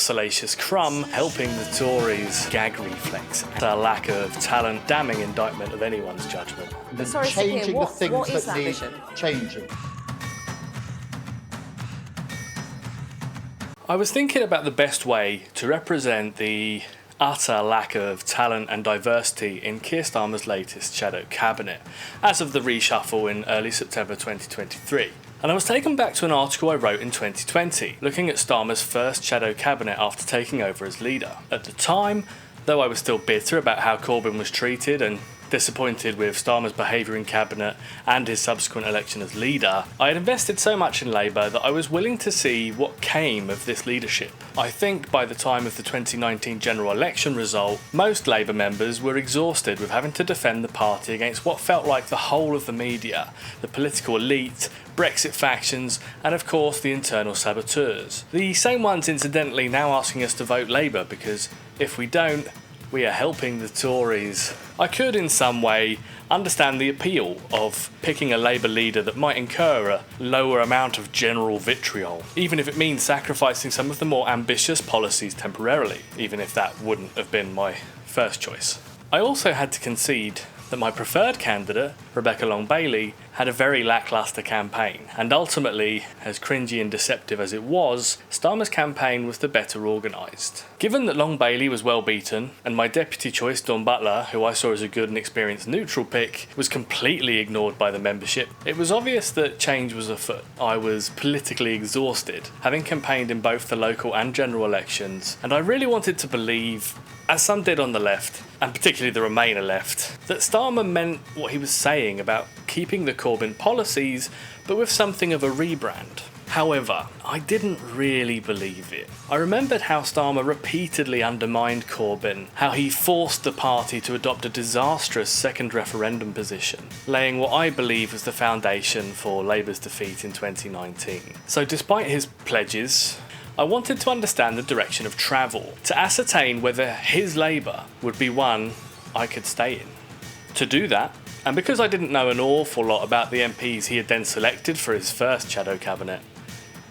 salacious crumb, helping the Tories' gag reflex, and a lack of talent, damning indictment of anyone's judgment. Sorry, Changing the things what is that that need vision? changing. I was thinking about the best way to represent the utter lack of talent and diversity in Keir Starmer's latest shadow cabinet, as of the reshuffle in early September 2023. And I was taken back to an article I wrote in 2020, looking at Starmer's first shadow cabinet after taking over as leader. At the time, though I was still bitter about how Corbyn was treated and disappointed with Starmer's behaviour in cabinet and his subsequent election as leader, I had invested so much in Labour that I was willing to see what came of this leadership. I think by the time of the 2019 general election result, most Labour members were exhausted with having to defend the party against what felt like the whole of the media, the political elite, Brexit factions, and of course the internal saboteurs. The same ones incidentally now asking us to vote Labour because if we don't, we are helping the Tories. I could in some way understand the appeal of picking a Labour leader that might incur a lower amount of general vitriol, even if it means sacrificing some of the more ambitious policies temporarily, even if that wouldn't have been my first choice. I also had to concede that my preferred candidate, Rebecca Long-Bailey, had a very lacklustre campaign, and ultimately, as cringy and deceptive as it was, Starmer's campaign was the better organised. Given that Long-Bailey was well beaten, and my deputy choice, Dawn Butler, who I saw as a good and experienced neutral pick, was completely ignored by the membership, it was obvious that change was afoot. I was politically exhausted, having campaigned in both the local and general elections, and I really wanted to believe, as some did on the left, and particularly the Remainer left, that Starmer meant what he was saying about keeping the Corbyn policies, but with something of a rebrand. However, I didn't really believe it. I remembered how Starmer repeatedly undermined Corbyn, how he forced the party to adopt a disastrous second referendum position, laying what I believe was the foundation for Labour's defeat in 2019. So despite his pledges, I wanted to understand the direction of travel, to ascertain whether his Labour would be one I could stay in. To do that, and because I didn't know an awful lot about the MPs he had then selected for his first shadow cabinet,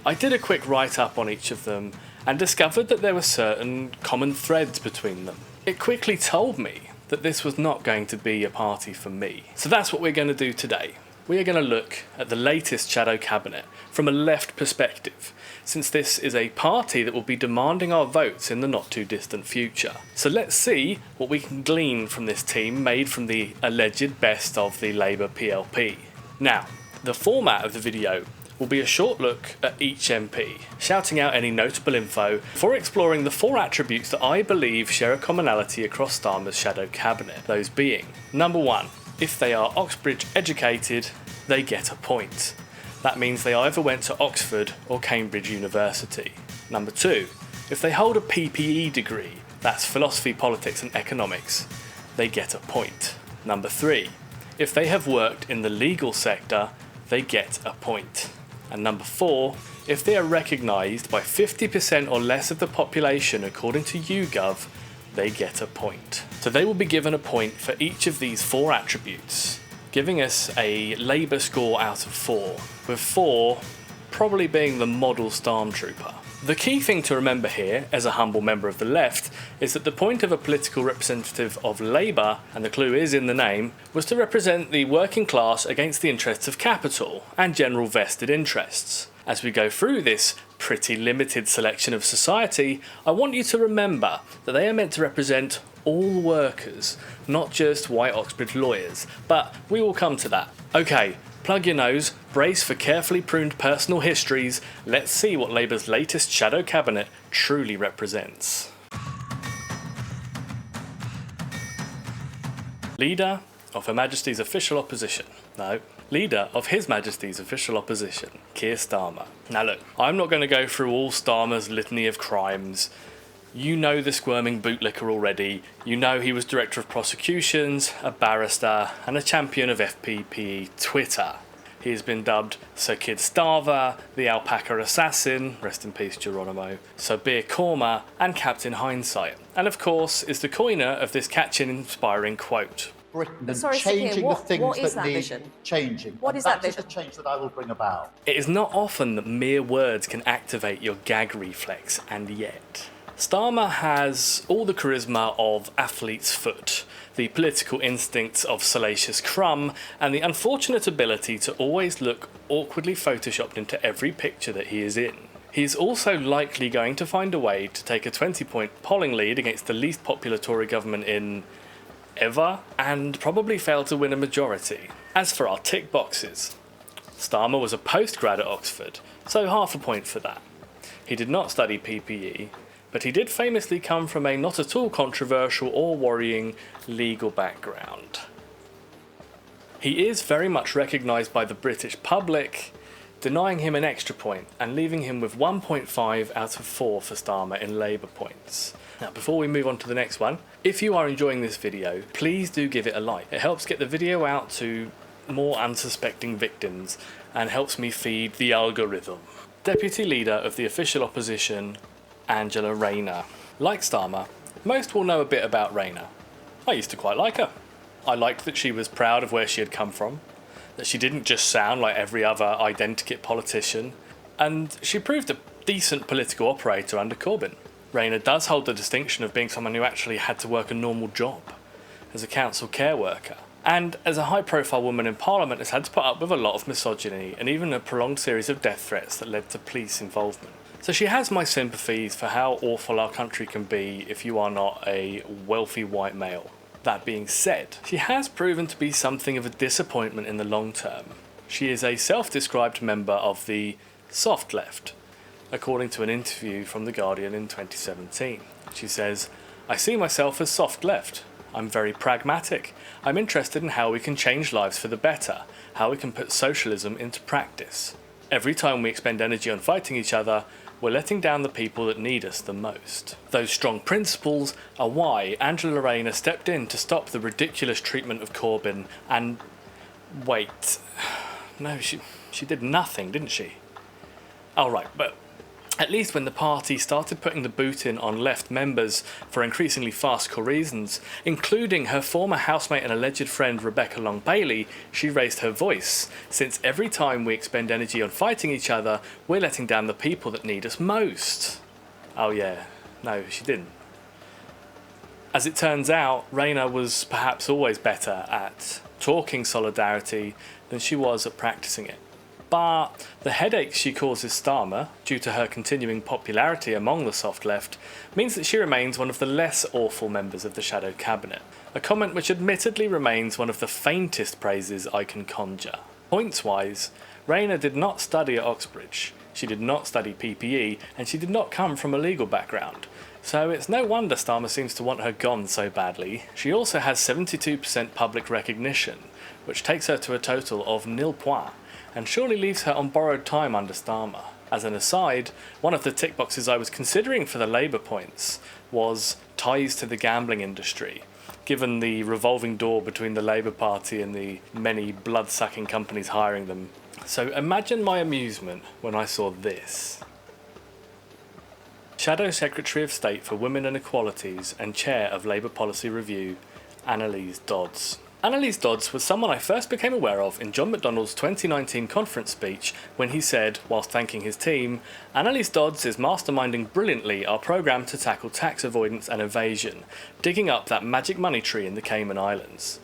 I did a quick write-up on each of them and discovered that there were certain common threads between them. It quickly told me that this was not going to be a party for me. So that's what we're going to do today. We are going to look at the latest shadow cabinet from a left perspective, since this is a party that will be demanding our votes in the not too distant future. So let's see what we can glean from this team made from the alleged best of the Labour PLP. Now, the format of the video will be a short look at each MP, shouting out any notable info before exploring the 4 attributes that I believe share a commonality across Starmer's shadow cabinet, those being: number 1, if they are Oxbridge educated, they get a point. That means they either went to Oxford or Cambridge University. Number 2, if they hold a PPE degree, that's philosophy, politics and economics, they get a point. Number 3, if they have worked in the legal sector, they get a point. And number 4, if they are recognised by 50% or less of the population according to YouGov, they get a point. So they will be given a point for each of these 4 attributes, giving us a Labour score out of 4, with 4 probably being the model stormtrooper. The key thing to remember here, as a humble member of the left, is that the point of a political representative of Labour, and the clue is in the name, was to represent the working class against the interests of capital and general vested interests. As we go through this pretty limited selection of society, I want you to remember that they are meant to represent all workers, not just white Oxbridge lawyers, but we will come to that. Okay, plug your nose, brace for carefully pruned personal histories, let's see what Labour's latest shadow cabinet truly represents. Leader of Her Majesty's Official Opposition. No, Leader of His Majesty's Official Opposition, Keir Starmer. Now look, I'm not going to go through all Starmer's litany of crimes. You know the squirming bootlicker already. You know he was Director of Prosecutions, a barrister, and a champion of FPPE Twitter. He has been dubbed Sir Kid Starver, the Alpaca Assassin, rest in peace Geronimo, Sir Beer Korma, and Captain Hindsight. And of course is the coiner of this catchy and inspiring quote. Britain and Sorry, changing Keir, the things what is that that need vision? changing. What And is that that is vision? the change that I will bring about. It is not often that mere words can activate your gag reflex, and yet. Starmer has all the charisma of athlete's foot, the political instincts of salacious crumb, and the unfortunate ability to always look awkwardly photoshopped into every picture that he is in. He's also likely going to find a way to take a 20-point polling lead against the least popular Tory government in ever, and probably fail to win a majority. As for our tick boxes, Starmer was a postgrad at Oxford, so half a point for that. He did not study PPE, but he did famously come from a not at all controversial or worrying legal background. He is very much recognised by the British public, denying him an extra point and leaving him with 1.5 out of 4 for Starmer in Labour points. Now, before we move on to the next one, if you are enjoying this video, please do give it a like. It helps get the video out to more unsuspecting victims and helps me feed the algorithm. Deputy Leader of the Official Opposition, Angela Rayner. Like Starmer, most will know a bit about Rayner. I used to quite like her. I liked that she was proud of where she had come from, that she didn't just sound like every other identikit politician, and she proved a decent political operator under Corbyn. Rayner does hold the distinction of being someone who actually had to work a normal job as a council care worker, and as a high-profile woman in Parliament has had to put up with a lot of misogyny and even a prolonged series of death threats that led to police involvement. So she has my sympathies for how awful our country can be if you are not a wealthy white male. That being said, she has proven to be something of a disappointment in the long term. She is a self-described member of the soft left, according to an interview from The Guardian in 2017. She says, "I see myself as soft left. I'm very pragmatic. I'm interested in how we can change lives for the better, how we can put socialism into practice. Every time we expend energy on fighting each other, we're letting down the people that need us the most. Those strong principles are why Angela Rayner stepped in to stop the ridiculous treatment of Corbyn and... wait... no, she did nothing, didn't she? Oh, right, but at least when the party started putting the boot in on left members for increasingly farcical reasons, including her former housemate and alleged friend Rebecca Long-Bailey, she raised her voice, since every time we expend energy on fighting each other, we're letting down the people that need us most." Oh yeah, no, she didn't. As it turns out, Rayner was perhaps always better at talking solidarity than she was at practicing it. But the headaches she causes Starmer, due to her continuing popularity among the soft left, means that she remains one of the less awful members of the shadow cabinet, a comment which admittedly remains one of the faintest praises I can conjure. Points-wise, Rayner did not study at Oxbridge, she did not study PPE, and she did not come from a legal background, so it's no wonder Starmer seems to want her gone so badly. She also has 72% public recognition, which takes her to a total of 0 points, and surely leaves her on borrowed time under Starmer. As an aside, one of the tick boxes I was considering for the Labour points was ties to the gambling industry, given the revolving door between the Labour Party and the many blood-sucking companies hiring them. So imagine my amusement when I saw this. Shadow Secretary of State for Women and Equalities and Chair of Labour Policy Review, Annelise Dodds. Annelise Dodds was someone I first became aware of in John McDonnell's 2019 conference speech when he said, whilst thanking his team, "Annelise Dodds is masterminding brilliantly our programme to tackle tax avoidance and evasion, digging up that magic money tree in the Cayman Islands."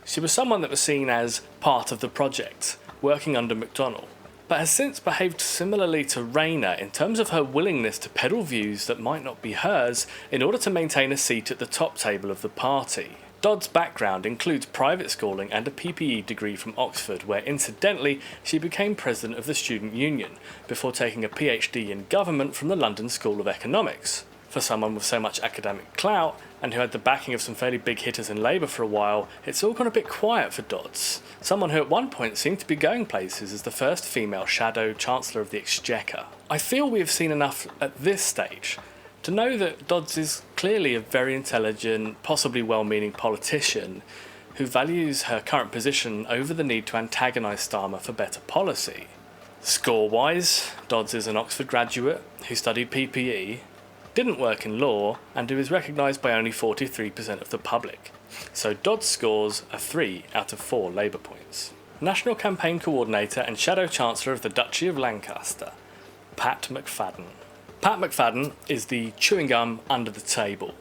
She was someone that was seen as part of the project, working under McDonnell, but has since behaved similarly to Rayner in terms of her willingness to peddle views that might not be hers in order to maintain a seat at the top table of the party. Dodds' background includes private schooling and a PPE degree from Oxford, where incidentally she became president of the Student Union, before taking a PhD in government from the London School of Economics. For someone with so much academic clout, and who had the backing of some fairly big hitters in Labour for a while, it's all gone a bit quiet for Dodds, someone who at one point seemed to be going places as the first female shadow Chancellor of the Exchequer. I feel we have seen enough at this stage to know that Dodds is clearly a very intelligent, possibly well-meaning politician who values her current position over the need to antagonise Starmer for better policy. Score-wise, Dodds is an Oxford graduate who studied PPE, didn't work in law, and who is recognised by only 43% of the public. So Dodds scores a 3 out of 4 Labour points. National Campaign Coordinator and Shadow Chancellor of the Duchy of Lancaster, Pat McFadden. Pat McFadden is the chewing gum under the table,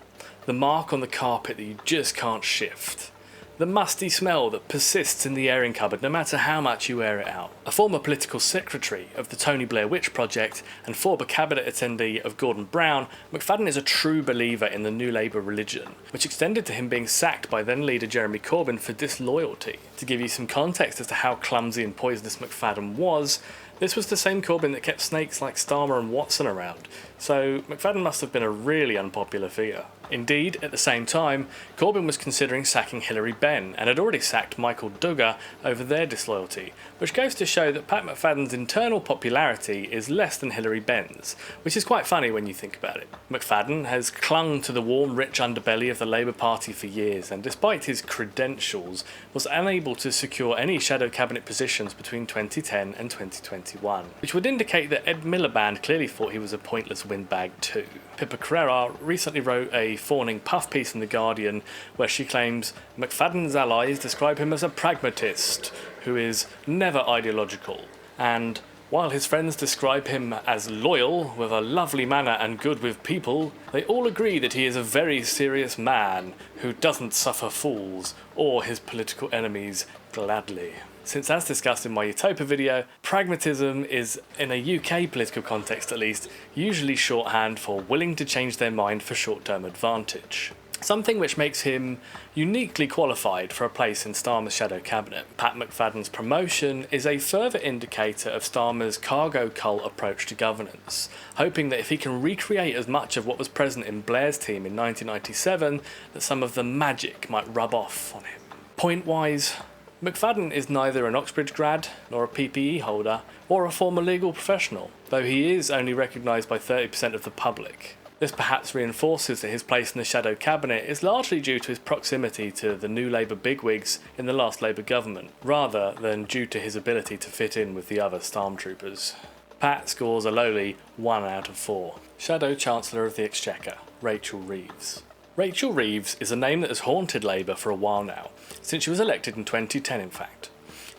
the mark on the carpet that you just can't shift, the musty smell that persists in the airing cupboard no matter how much you air it out. A former political secretary of the Tony Blair Witch Project and former cabinet attendee of Gordon Brown, McFadden is a true believer in the New Labour religion, which extended to him being sacked by then leader Jeremy Corbyn for disloyalty. To give you some context as to how clumsy and poisonous McFadden was, this was the same Corbyn that kept snakes like Starmer and Watson around, so McFadden must have been a really unpopular figure. Indeed, at the same time, Corbyn was considering sacking Hilary Benn and had already sacked Michael Duggar over their disloyalty, which goes to show that Pat McFadden's internal popularity is less than Hilary Benn's, which is quite funny when you think about it. McFadden has clung to the warm, rich underbelly of the Labour Party for years, and despite his credentials, was unable to secure any shadow cabinet positions between 2010 and 2021, which would indicate that Ed Milliband clearly thought he was a pointless windbag too. Pippa Carrera recently wrote a fawning puff piece in The Guardian where she claims McFadden's allies describe him as a pragmatist who is never ideological, and while his friends describe him as loyal, with a lovely manner and good with people, they all agree that he is a very serious man who doesn't suffer fools or his political enemies gladly. Since, as discussed in my Utopia video, pragmatism is, in a UK political context at least, usually shorthand for willing to change their mind for short-term advantage. Something which makes him uniquely qualified for a place in Starmer's shadow cabinet. Pat McFadden's promotion is a further indicator of Starmer's cargo cult approach to governance, hoping that if he can recreate as much of what was present in Blair's team in 1997, that some of the magic might rub off on him. Point-wise, McFadden is neither an Oxbridge grad, nor a PPE holder, or a former legal professional, though he is only recognised by 30% of the public. This perhaps reinforces that his place in the shadow cabinet is largely due to his proximity to the New Labour bigwigs in the last Labour government, rather than due to his ability to fit in with the other stormtroopers. Pat scores a lowly 1 out of 4. Shadow Chancellor of the Exchequer, Rachel Reeves. Rachel Reeves is a name that has haunted Labour for a while now, since she was elected in 2010 in fact.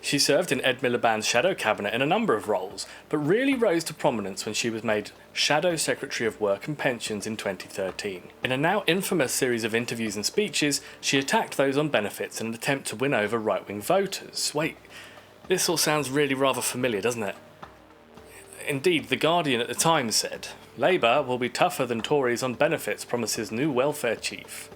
She served in Ed Miliband's shadow cabinet in a number of roles, but really rose to prominence when she was made Shadow Secretary of Work and Pensions in 2013. In a now infamous series of interviews and speeches, she attacked those on benefits in an attempt to win over right-wing voters. Wait, this all sounds really rather familiar, doesn't it? Indeed, The Guardian at the time said, "Labour will be tougher than Tories on benefits, promises new welfare chief."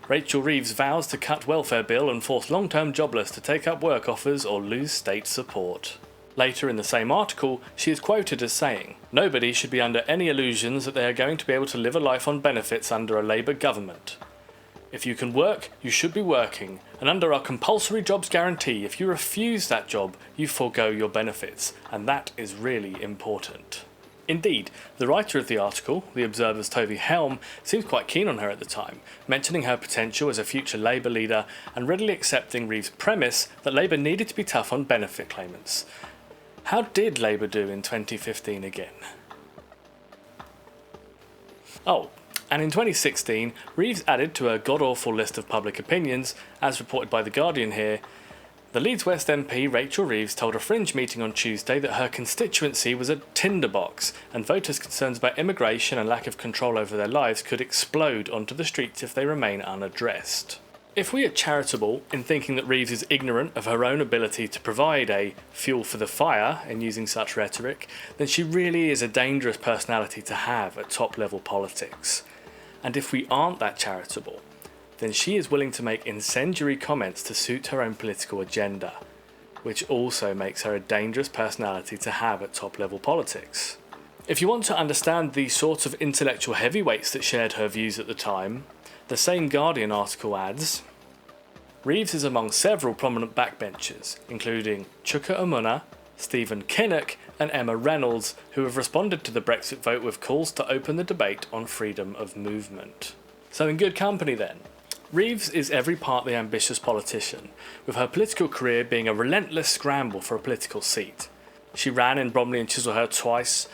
Rachel Reeves vows to cut welfare bill and force long-term jobless to take up work offers or lose state support. Later in the same article, she is quoted as saying, "Nobody should be under any illusions that they are going to be able to live a life on benefits under a Labour government. If you can work, you should be working, and under our compulsory jobs guarantee, if you refuse that job, you forego your benefits, and that is really important." Indeed, the writer of the article, The Observer's Toby Helm, seemed quite keen on her at the time, mentioning her potential as a future Labour leader and readily accepting Reeves' premise that Labour needed to be tough on benefit claimants. How did Labour do in 2015 again? Oh, and in 2016, Reeves added to a god-awful list of public opinions, as reported by The Guardian here. The Leeds West MP Rachel Reeves told a Fringe meeting on Tuesday that her constituency was a tinderbox and voters' concerns about immigration and lack of control over their lives could explode onto the streets if they remain unaddressed. If we are charitable in thinking that Reeves is ignorant of her own ability to provide a fuel for the fire in using such rhetoric, then she really is a dangerous personality to have at top-level politics. And if we aren't that charitable, then she is willing to make incendiary comments to suit her own political agenda, which also makes her a dangerous personality to have at top-level politics. If you want to understand the sorts of intellectual heavyweights that shared her views at the time, the same Guardian article adds, Reeves is among several prominent backbenchers, including Chuka Umunna, Stephen Kinnock and Emma Reynolds, who have responded to the Brexit vote with calls to open the debate on freedom of movement. So in good company then. Reeves is every part the ambitious politician, with her political career being a relentless scramble for a political seat. She ran in Bromley and Chislehurst twice,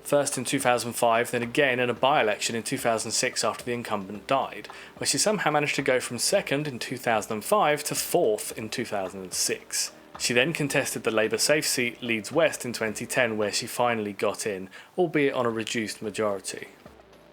first in 2005, then again in a by-election in 2006 after the incumbent died, where she somehow managed to go from second in 2005 to fourth in 2006. She then contested the Labour safe seat Leeds West in 2010, where she finally got in, albeit on a reduced majority.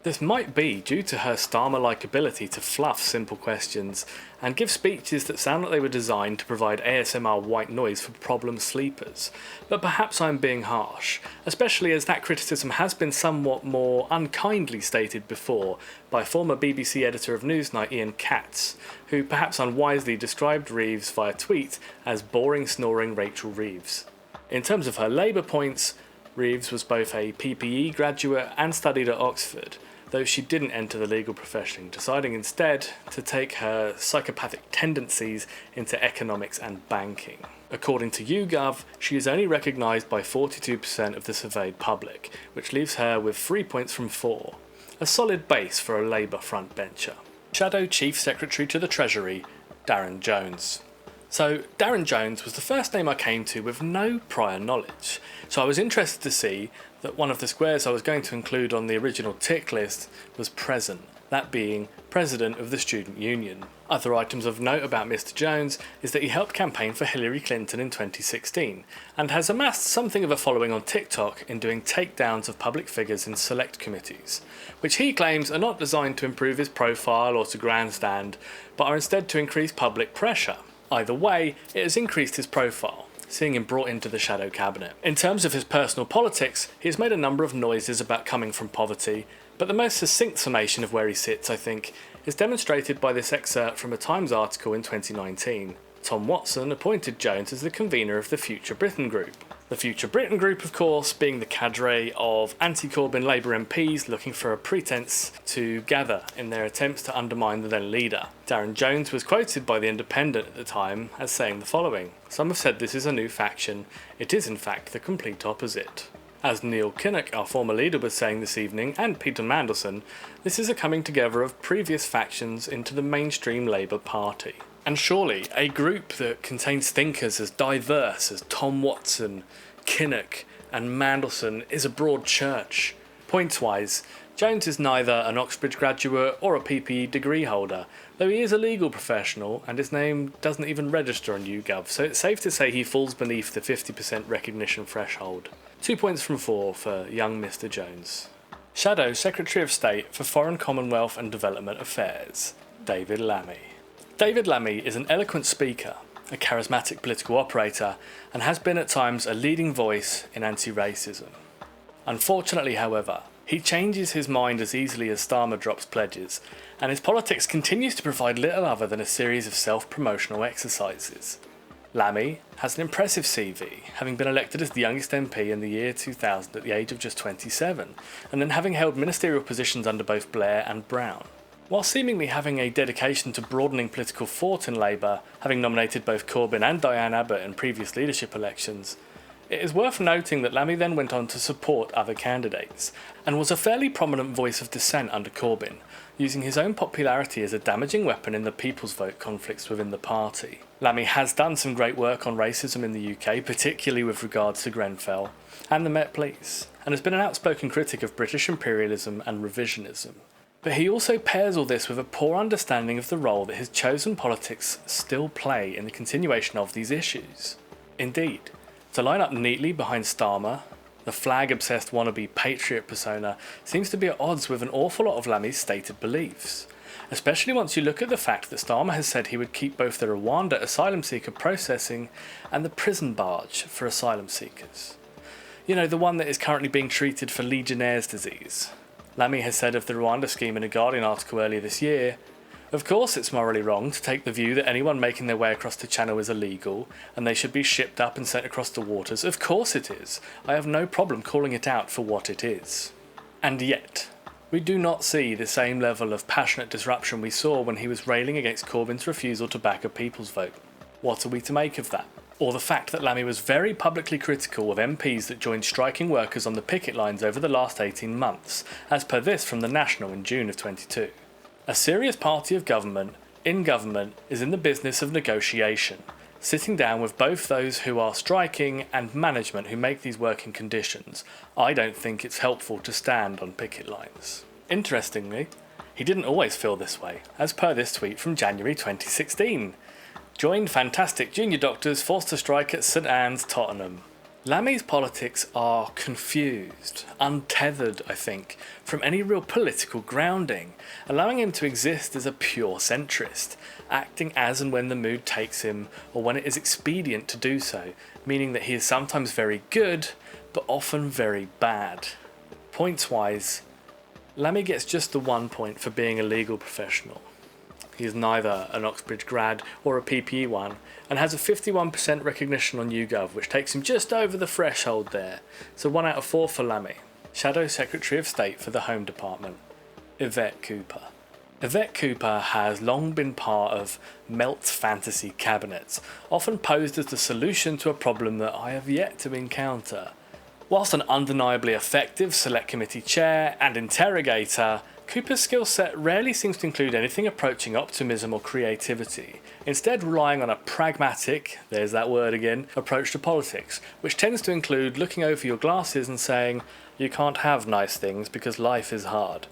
This might be due to her Starmer-like ability to fluff simple questions and give speeches that sound like they were designed to provide ASMR white noise for problem sleepers. But perhaps I'm being harsh, especially as that criticism has been somewhat more unkindly stated before by former BBC editor of Newsnight Ian Katz, who perhaps unwisely described Reeves via tweet as boring snoring Rachel Reeves. In terms of her Labour points, Reeves was both a PPE graduate and studied at Oxford, though she didn't enter the legal profession, deciding instead to take her psychopathic tendencies into economics and banking. According to YouGov, she is only recognised by 42% of the surveyed public, which leaves her with 3 points from 4, a solid base for a Labour frontbencher. Shadow Chief Secretary to the Treasury, Darren Jones. So, Darren Jones was the first name I came to with no prior knowledge, so I was interested to see that one of the squares I was going to include on the original tick list was present, that being President of the Student Union. Other items of note about Mr Jones is that he helped campaign for Hillary Clinton in 2016, and has amassed something of a following on TikTok in doing takedowns of public figures in select committees, which he claims are not designed to improve his profile or to grandstand, but are instead to increase public pressure. Either way, it has increased his profile, seeing him brought into the shadow cabinet. In terms of his personal politics, he has made a number of noises about coming from poverty, but the most succinct summation of where he sits, I think, is demonstrated by this excerpt from a Times article in 2019. Tom Watson appointed Jones as the convener of the Future Britain Group. The Future Britain Group, of course, being the cadre of anti-Corbyn Labour MPs looking for a pretence to gather in their attempts to undermine the then leader. Darren Jones was quoted by The Independent at the time as saying the following: "Some have said this is a new faction. It is in fact the complete opposite." As Neil Kinnock, our former leader, was saying this evening, and Peter Mandelson, this is a coming together of previous factions into the mainstream Labour Party. And surely, a group that contains thinkers as diverse as Tom Watson, Kinnock and Mandelson is a broad church. Points-wise, Jones is neither an Oxbridge graduate or a PPE degree holder, though he is a legal professional and his name doesn't even register on YouGov, so it's safe to say he falls beneath the 50% recognition threshold. 2 points from 4 for young Mr Jones. Shadow Secretary of State for Foreign Commonwealth and Development Affairs, David Lammy. David Lammy is an eloquent speaker, a charismatic political operator, and has been at times a leading voice in anti-racism. Unfortunately, however, he changes his mind as easily as Starmer drops pledges, and his politics continues to provide little other than a series of self-promotional exercises. Lammy has an impressive CV, having been elected as the youngest MP in the year 2000 at the age of just 27, and then having held ministerial positions under both Blair and Brown. While seemingly having a dedication to broadening political thought in Labour, having nominated both Corbyn and Diane Abbott in previous leadership elections, it is worth noting that Lammy then went on to support other candidates, and was a fairly prominent voice of dissent under Corbyn, using his own popularity as a damaging weapon in the People's Vote conflicts within the party. Lammy has done some great work on racism in the UK, particularly with regards to Grenfell and the Met Police, and has been an outspoken critic of British imperialism and revisionism. But he also pairs all this with a poor understanding of the role that his chosen politics still play in the continuation of these issues. Indeed, to line up neatly behind Starmer, the flag-obsessed wannabe patriot persona seems to be at odds with an awful lot of Lammy's stated beliefs, especially once you look at the fact that Starmer has said he would keep both the Rwanda asylum seeker processing and the prison barge for asylum seekers. You know, the one that is currently being treated for Legionnaire's disease. Lammy has said of the Rwanda scheme in a Guardian article earlier this year, "Of course it's morally wrong to take the view that anyone making their way across the channel is illegal and they should be shipped up and sent across the waters. Of course it is. I have no problem calling it out for what it is." And yet, we do not see the same level of passionate disruption we saw when he was railing against Corbyn's refusal to back a People's Vote. What are we to make of that? Or the fact that Lammy was very publicly critical of MPs that joined striking workers on the picket lines over the last 18 months, as per this from The National in June of 22. A serious party of government, in government, is in the business of negotiation, sitting down with both those who are striking and management who make these working conditions. I don't think it's helpful to stand on picket lines. Interestingly, he didn't always feel this way, as per this tweet from January 2016. Joined fantastic junior doctors forced to strike at St Anne's, Tottenham. Lammy's politics are confused, untethered, I think, from any real political grounding, allowing him to exist as a pure centrist, acting as and when the mood takes him or when it is expedient to do so, meaning that he is sometimes very good, but often very bad. Points-wise, Lammy gets just the 1 point for being a legal professional. He is neither an Oxbridge grad or a PPE one, and has a 51% recognition on YouGov, which takes him just over the threshold there, so 1 out of 4 for Lammy. Shadow Secretary of State for the Home Department, Yvette Cooper. Yvette Cooper has long been part of melt fantasy cabinets, often posed as the solution to a problem that I have yet to encounter. Whilst an undeniably effective Select Committee chair and interrogator, Cooper's skill set rarely seems to include anything approaching optimism or creativity, instead relying on a pragmatic, there's that word again, approach to politics, which tends to include looking over your glasses and saying, you can't have nice things because life is hard.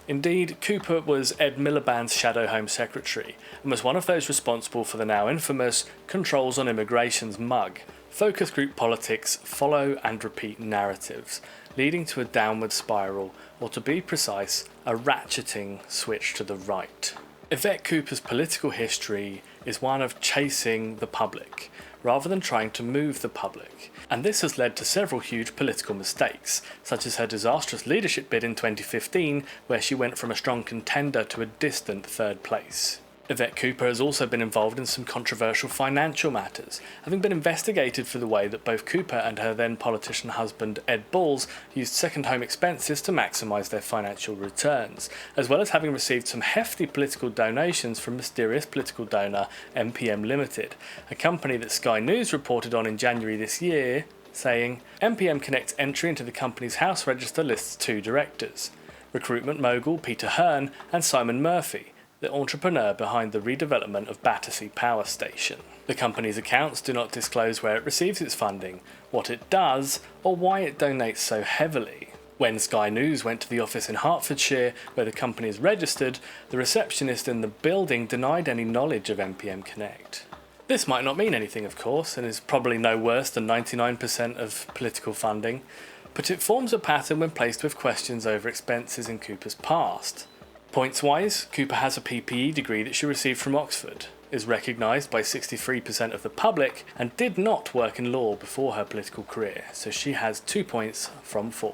Indeed, Cooper was Ed Milliband's Shadow Home Secretary, and was one of those responsible for the now infamous Controls on Immigration's mug. Focus group politics follow and repeat narratives, leading to a downward spiral, or to be precise, a ratcheting switch to the right. Yvette Cooper's political history is one of chasing the public, rather than trying to move the public, and this has led to several huge political mistakes, such as her disastrous leadership bid in 2015, where she went from a strong contender to a distant third place. Yvette Cooper has also been involved in some controversial financial matters, having been investigated for the way that both Cooper and her then politician husband Ed Balls used second home expenses to maximise their financial returns, as well as having received some hefty political donations from mysterious political donor MPM Limited, a company that Sky News reported on in January this year, saying, MPM Connect's entry into the company's house register lists 2 directors, recruitment mogul Peter Hearn and Simon Murphy, the entrepreneur behind the redevelopment of Battersea Power Station. The company's accounts do not disclose where it receives its funding, what it does, or why it donates so heavily. When Sky News went to the office in Hertfordshire, where the company is registered, the receptionist in the building denied any knowledge of MPM Connect. This might not mean anything, of course, and is probably no worse than 99% of political funding, but it forms a pattern when placed with questions over expenses in Cooper's past. Points-wise, Cooper has a PPE degree that she received from Oxford, is recognised by 63% of the public, and did not work in law before her political career, so she has 2 points from 4.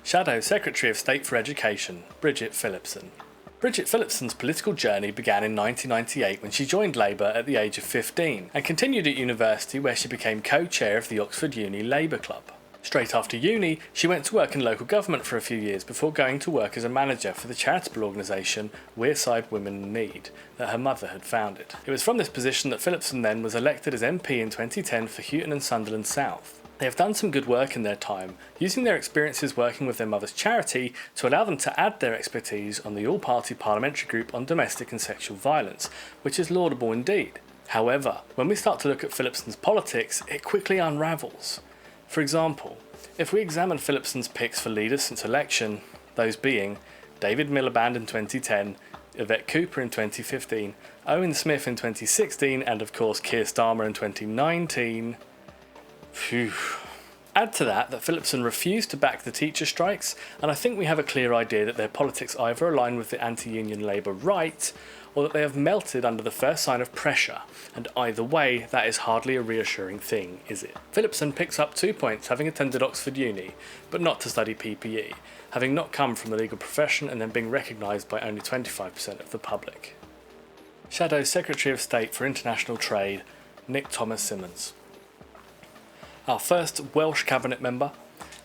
Shadow Secretary of State for Education, Bridget Phillipson. Bridget Phillipson's political journey began in 1998 when she joined Labour at the age of 15, and continued at university where she became co-chair of the Oxford Uni Labour Club. Straight after uni, she went to work in local government for a few years before going to work as a manager for the charitable organisation Wearside Women in Need that her mother had founded. It was from this position that Phillipson then was elected as MP in 2010 for Houghton and Sunderland South. They have done some good work in their time, using their experiences working with their mother's charity to allow them to add their expertise on the all-party parliamentary group on domestic and sexual violence, which is laudable indeed. However, when we start to look at Phillipson's politics, it quickly unravels. For example, if we examine Phillipson's picks for leaders since election, those being David Milliband in 2010, Yvette Cooper in 2015, Owen Smith in 2016, and of course Keir Starmer in 2019, phew. Add to that Phillipson refused to back the teacher strikes, and I think we have a clear idea that their politics either align with the anti-union Labour right, or that they have melted under the first sign of pressure, and either way, that is hardly a reassuring thing, is it? Phillipson picks up 2 points having attended Oxford Uni, but not to study PPE, having not come from the legal profession and then being recognised by only 25% of the public. Shadow Secretary of State for International Trade, Nick Thomas Simmons. Our first Welsh cabinet member,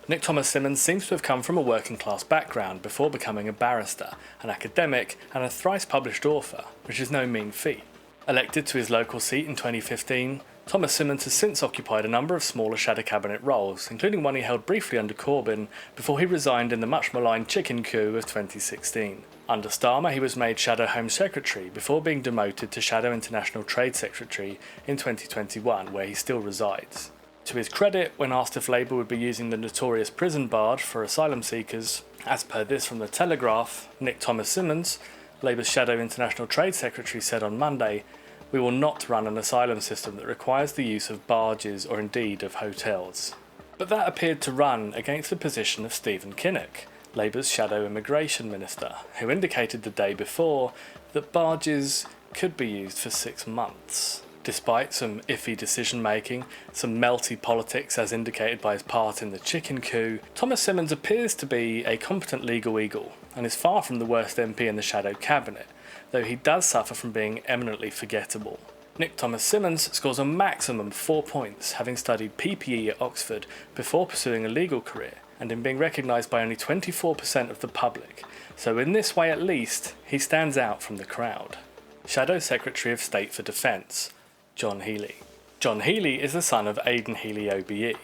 Nick Thomas Simmons seems to have come from a working class background before becoming a barrister, an academic and a thrice published author, which is no mean feat. Elected to his local seat in 2015, Thomas Simmons has since occupied a number of smaller shadow cabinet roles, including one he held briefly under Corbyn before he resigned in the much maligned chicken coup of 2016. Under Starmer he was made Shadow Home Secretary before being demoted to Shadow International Trade Secretary in 2021, where he still resides. To his credit, when asked if Labour would be using the notorious prison barge for asylum seekers, as per this from the Telegraph, Nick Thomas Simmons, Labour's Shadow International Trade Secretary, said on Monday, "We will not run an asylum system that requires the use of barges or indeed of hotels." But that appeared to run against the position of Stephen Kinnock, Labour's shadow immigration minister, who indicated the day before that barges could be used for 6 months. Despite some iffy decision-making, some melty politics as indicated by his part in the chicken coup, Thomas Simmons appears to be a competent legal eagle and is far from the worst MP in the shadow cabinet, though he does suffer from being eminently forgettable. Nick Thomas Simmons scores a maximum 4 points, having studied PPE at Oxford before pursuing a legal career, and in being recognised by only 24% of the public, so in this way at least, he stands out from the crowd. Shadow Secretary of State for Defence, John Healey. John Healey is the son of Aidan Healey OBE,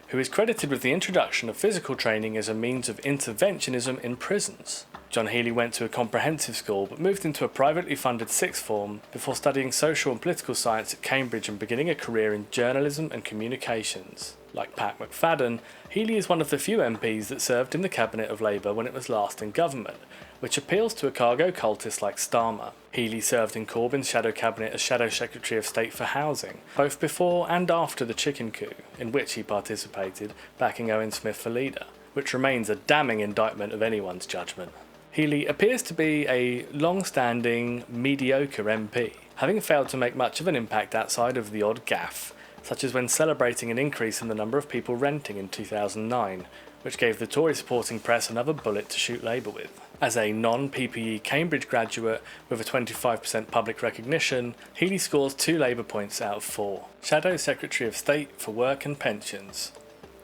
who is credited with the introduction of physical training as a means of interventionism in prisons. John Healey went to a comprehensive school but moved into a privately funded sixth form before studying social and political science at Cambridge and beginning a career in journalism and communications. Like Pat McFadden, Healey is one of the few MPs that served in the cabinet of Labour when it was last in government, which appeals to a cargo cultist like Starmer. Healey served in Corbyn's shadow cabinet as Shadow Secretary of State for Housing, both before and after the chicken coup, in which he participated, backing Owen Smith for leader, which remains a damning indictment of anyone's judgment. Healey appears to be a long-standing, mediocre MP, having failed to make much of an impact outside of the odd gaffe, such as when celebrating an increase in the number of people renting in 2009, which gave the Tory-supporting press another bullet to shoot Labour with. As a non-PPE Cambridge graduate with a 25% public recognition, Healey scores 2 Labour points out of 4. Shadow Secretary of State for Work and Pensions,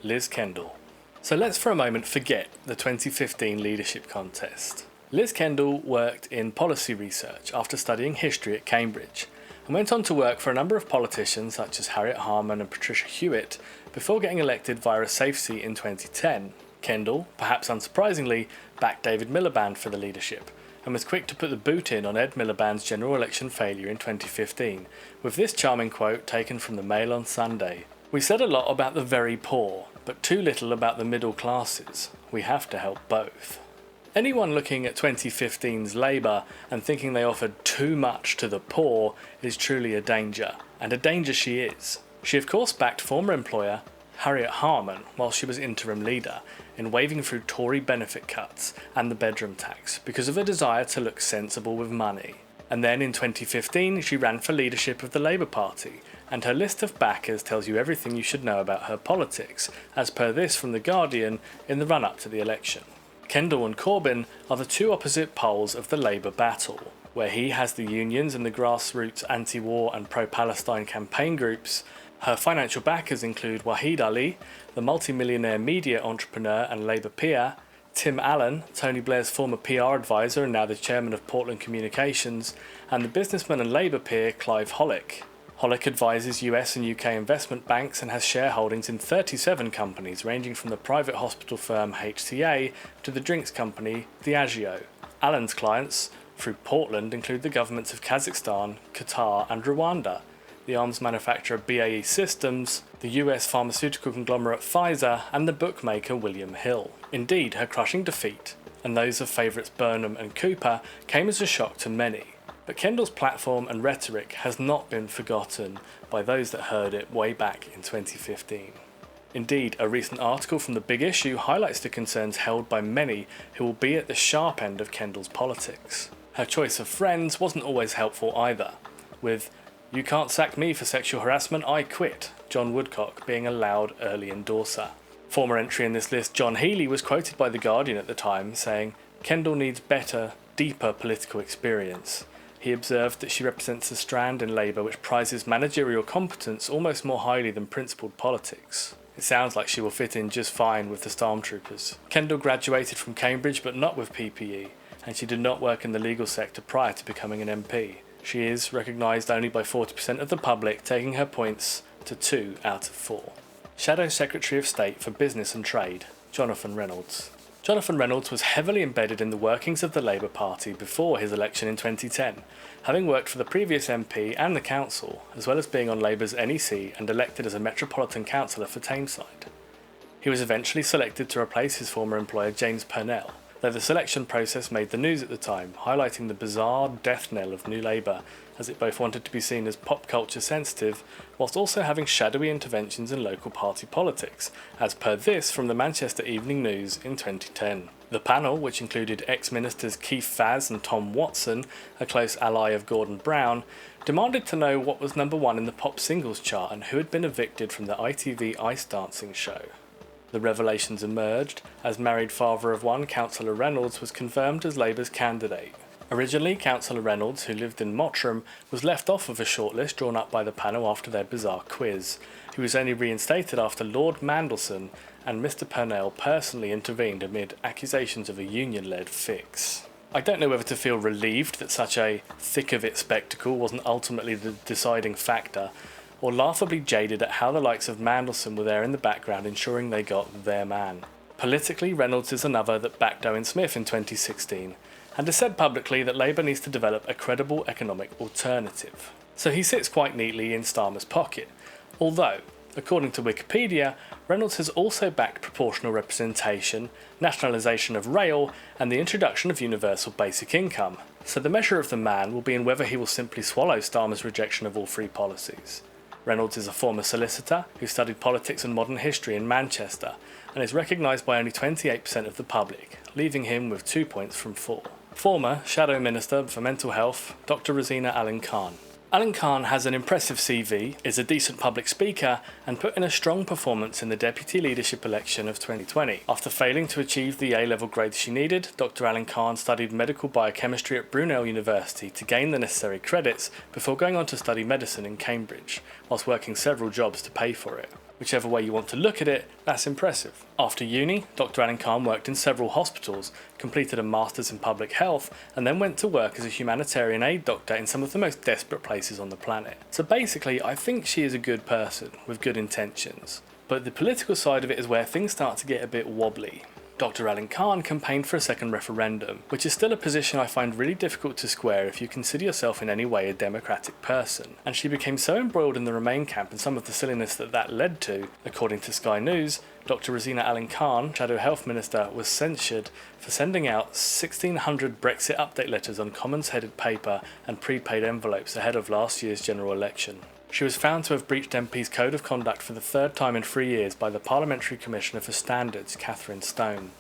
Liz Kendall. So let's for a moment forget the 2015 leadership contest. Liz Kendall worked in policy research after studying history at Cambridge, and went on to work for a number of politicians such as Harriet Harman and Patricia Hewitt before getting elected via a safe seat in 2010. Kendall, perhaps unsurprisingly, backed David Milliband for the leadership, and was quick to put the boot in on Ed Miliband's general election failure in 2015, with this charming quote taken from the Mail on Sunday. "We said a lot about the very poor, but too little about the middle classes. We have to help both." Anyone looking at 2015's Labour and thinking they offered too much to the poor is truly a danger, and a danger she is. She of course backed former employer Harriet Harman while she was interim leader in waving through Tory benefit cuts and the bedroom tax because of a desire to look sensible with money. And then in 2015 she ran for leadership of the Labour Party, and her list of backers tells you everything you should know about her politics, as per this from The Guardian in the run-up to the election. Kendall and Corbyn are the two opposite poles of the Labour battle, where he has the unions and the grassroots anti-war and pro-Palestine campaign groups. Her financial backers include Wahid Ali, the multi-millionaire media entrepreneur and Labour peer, Tim Allen, Tony Blair's former PR advisor and now the chairman of Portland Communications, and the businessman and Labour peer Clive Hollick. Hollick advises US and UK investment banks and has shareholdings in 37 companies ranging from the private hospital firm HCA to the drinks company Diageo. Allen's clients, through Portland, include the governments of Kazakhstan, Qatar and Rwanda, the arms manufacturer BAE Systems, the US pharmaceutical conglomerate Pfizer and the bookmaker William Hill. Indeed, her crushing defeat, and those of favourites Burnham and Cooper, came as a shock to many. But Kendall's platform and rhetoric has not been forgotten by those that heard it way back in 2015. Indeed, a recent article from The Big Issue highlights the concerns held by many who will be at the sharp end of Kendall's politics. Her choice of friends wasn't always helpful either, with "You can't sack me for sexual harassment, I quit," John Woodcock being a loud early endorser. Former entry in this list, John Healey, was quoted by The Guardian at the time saying, "Kendall needs better, deeper political experience." He observed that she represents a strand in Labour which prizes managerial competence almost more highly than principled politics. It sounds like she will fit in just fine with the Stormtroopers. Kendall graduated from Cambridge but not with PPE, and she did not work in the legal sector prior to becoming an MP. She is recognised only by 40% of the public, taking her points to 2 out of 4. Shadow Secretary of State for Business and Trade, Jonathan Reynolds. Jonathan Reynolds was heavily embedded in the workings of the Labour Party before his election in 2010, having worked for the previous MP and the council, as well as being on Labour's NEC and elected as a Metropolitan Councillor for Tameside. He was eventually selected to replace his former employer James Purnell, though the selection process made the news at the time, highlighting the bizarre death knell of New Labour, as it both wanted to be seen as pop culture sensitive, whilst also having shadowy interventions in local party politics, as per this from the Manchester Evening News in 2010. The panel, which included ex-ministers Keith Faz and Tom Watson, a close ally of Gordon Brown, demanded to know what was number one in the pop singles chart and who had been evicted from the ITV ice dancing show. The revelations emerged as married father of one, Councillor Reynolds, was confirmed as Labour's candidate. Originally, Councillor Reynolds, who lived in Mottram, was left off of a shortlist drawn up by the panel after their bizarre quiz. He was only reinstated after Lord Mandelson and Mr Purnell personally intervened amid accusations of a union-led fix. I don't know whether to feel relieved that such a thick-of-it spectacle wasn't ultimately the deciding factor, or laughably jaded at how the likes of Mandelson were there in the background ensuring they got their man. Politically, Reynolds is another that backed Owen Smith in 2016, and has said publicly that Labour needs to develop a credible economic alternative. So he sits quite neatly in Starmer's pocket, although, according to Wikipedia, Reynolds has also backed proportional representation, nationalisation of rail, and the introduction of universal basic income. So the measure of the man will be in whether he will simply swallow Starmer's rejection of all three policies. Reynolds is a former solicitor who studied politics and modern history in Manchester and is recognised by only 28% of the public, leaving him with 2 points from 4. Former Shadow Minister for Mental Health, Dr Rosina Khan. Khan has an impressive CV, is a decent public speaker, and put in a strong performance in the deputy leadership election of 2020. After failing to achieve the A-level grades she needed, Dr Khan studied medical biochemistry at Brunel University to gain the necessary credits before going on to study medicine in Cambridge, whilst working several jobs to pay for it. Whichever way you want to look at it, that's impressive. After uni, Dr Khan worked in several hospitals, completed a Masters in Public Health, and then went to work as a humanitarian aid doctor in some of the most desperate places on the planet. So basically, I think she is a good person, with good intentions. But the political side of it is where things start to get a bit wobbly. Dr Khan campaigned for a second referendum, which is still a position I find really difficult to square if you consider yourself in any way a democratic person, and she became so embroiled in the Remain camp and some of the silliness that led to, according to Sky News, Dr Rosina Khan, Shadow Health Minister, was censured for sending out 1,600 Brexit update letters on Commons-headed paper and prepaid envelopes ahead of last year's general election. She was found to have breached MP's Code of Conduct for the third time in 3 years by the Parliamentary Commissioner for Standards, Catherine Stone.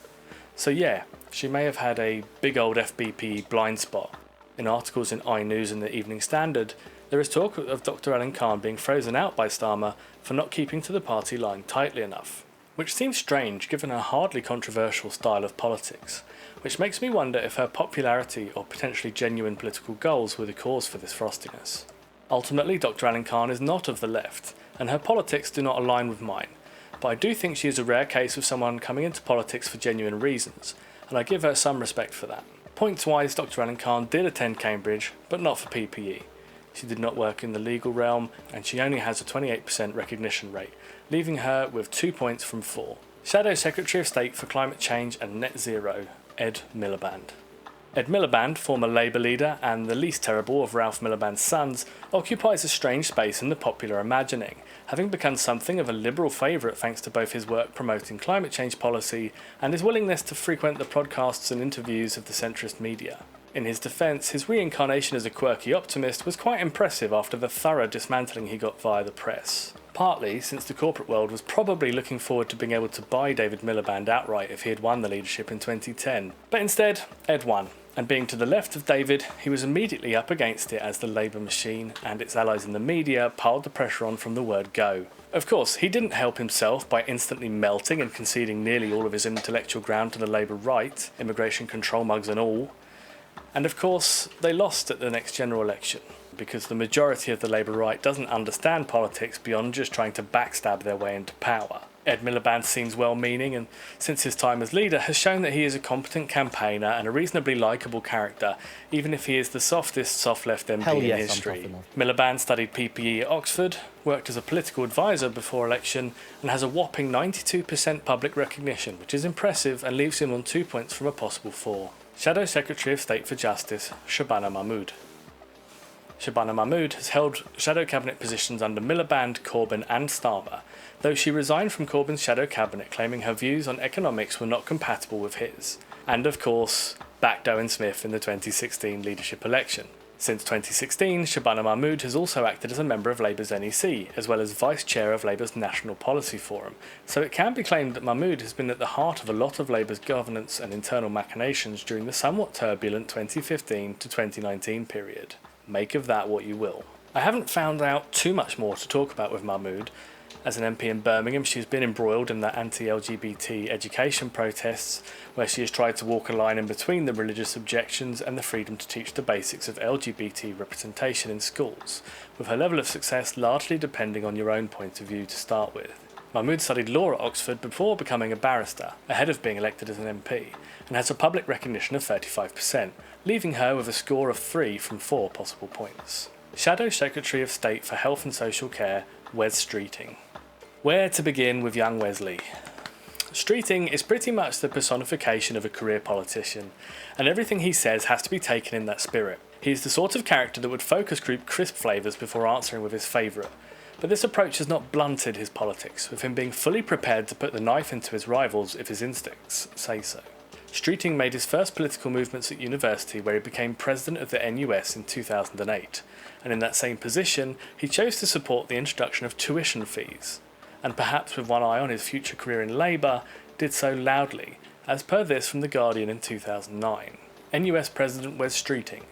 So yeah, she may have had a big old FBP blind spot. In articles in iNews and the Evening Standard, there is talk of Dr Khan being frozen out by Starmer for not keeping to the party line tightly enough, which seems strange given her hardly controversial style of politics, which makes me wonder if her popularity or potentially genuine political goals were the cause for this frostiness. Ultimately, Dr Khan is not of the left, and her politics do not align with mine, but I do think she is a rare case of someone coming into politics for genuine reasons, and I give her some respect for that. Points-wise, Dr Khan did attend Cambridge, but not for PPE. She did not work in the legal realm, and she only has a 28% recognition rate, leaving her with 2 points from 4. Shadow Secretary of State for Climate Change and Net Zero, Ed Milliband. Ed Milliband, former Labour leader and the least terrible of Ralph Milliband's sons, occupies a strange space in the popular imagining, having become something of a Liberal favourite thanks to both his work promoting climate change policy and his willingness to frequent the podcasts and interviews of the centrist media. In his defence, his reincarnation as a quirky optimist was quite impressive after the thorough dismantling he got via the press. Partly since the corporate world was probably looking forward to being able to buy David Milliband outright if he had won the leadership in 2010. But instead, Ed won. And being to the left of David, he was immediately up against it as the Labour machine and its allies in the media piled the pressure on from the word go. Of course, he didn't help himself by instantly melting and conceding nearly all of his intellectual ground to the Labour right, immigration control mugs and all. And of course, they lost at the next general election, because the majority of the Labour right doesn't understand politics beyond just trying to backstab their way into power. Ed Milliband seems well-meaning and, since his time as leader, has shown that he is a competent campaigner and a reasonably likeable character, even if he is the softest soft-left MP in history. Milliband studied PPE at Oxford, worked as a political advisor before election, and has a whopping 92% public recognition, which is impressive and leaves him on 2 points from a possible 4. Shadow Secretary of State for Justice, Shabana Mahmood. Shabana Mahmood has held shadow cabinet positions under Milliband, Corbyn and Starmer, though she resigned from Corbyn's shadow cabinet claiming her views on economics were not compatible with his. and of course backed Owen Smith in the 2016 leadership election. Since 2016, Shabana Mahmood has also acted as a member of Labour's NEC, as well as Vice Chair of Labour's National Policy Forum, so it can be claimed that Mahmood has been at the heart of a lot of Labour's governance and internal machinations during the somewhat turbulent 2015 to 2019 period. Make of that what you will. I haven't found out too much more to talk about with Mahmood. As an MP in Birmingham, she's been embroiled in the anti-LGBT education protests, where she has tried to walk a line in between the religious objections and the freedom to teach the basics of LGBT representation in schools, with her level of success largely depending on your own point of view to start with. Mahmood studied law at Oxford before becoming a barrister, ahead of being elected as an MP, and has a public recognition of 35%, leaving her with a score of 3 from 4 possible points. Shadow Secretary of State for Health and Social Care, Wes Streeting. Where to begin with young Wesley? Streeting is pretty much the personification of a career politician, and everything he says has to be taken in that spirit. He is the sort of character that would focus group crisp flavours before answering with his favourite, but this approach has not blunted his politics, with him being fully prepared to put the knife into his rivals if his instincts say so. Streeting made his first political movements at university, where he became president of the NUS in 2008, and in that same position he chose to support the introduction of tuition fees, and perhaps with one eye on his future career in Labour, did so loudly, as per this from The Guardian in 2009. NUS President Wes Streeting.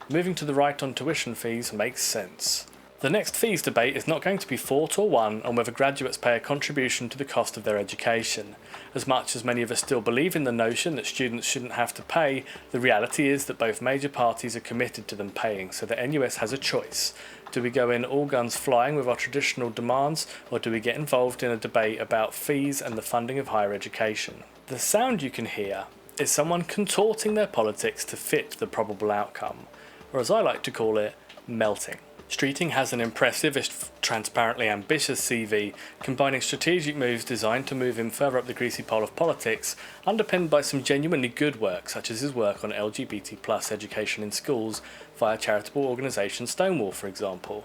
Moving to the right on tuition fees makes sense. The next fees debate is not going to be fought or won on whether graduates pay a contribution to the cost of their education. As much as many of us still believe in the notion that students shouldn't have to pay, the reality is that both major parties are committed to them paying, so the NUS has a choice. Do we go in all guns flying with our traditional demands, or do we get involved in a debate about fees and the funding of higher education? The sound you can hear is someone contorting their politics to fit the probable outcome, or as I like to call it, melting. Streeting has an impressive, if transparently ambitious CV, combining strategic moves designed to move him further up the greasy pole of politics, underpinned by some genuinely good work, such as his work on LGBT+ education in schools via charitable organisation Stonewall, for example.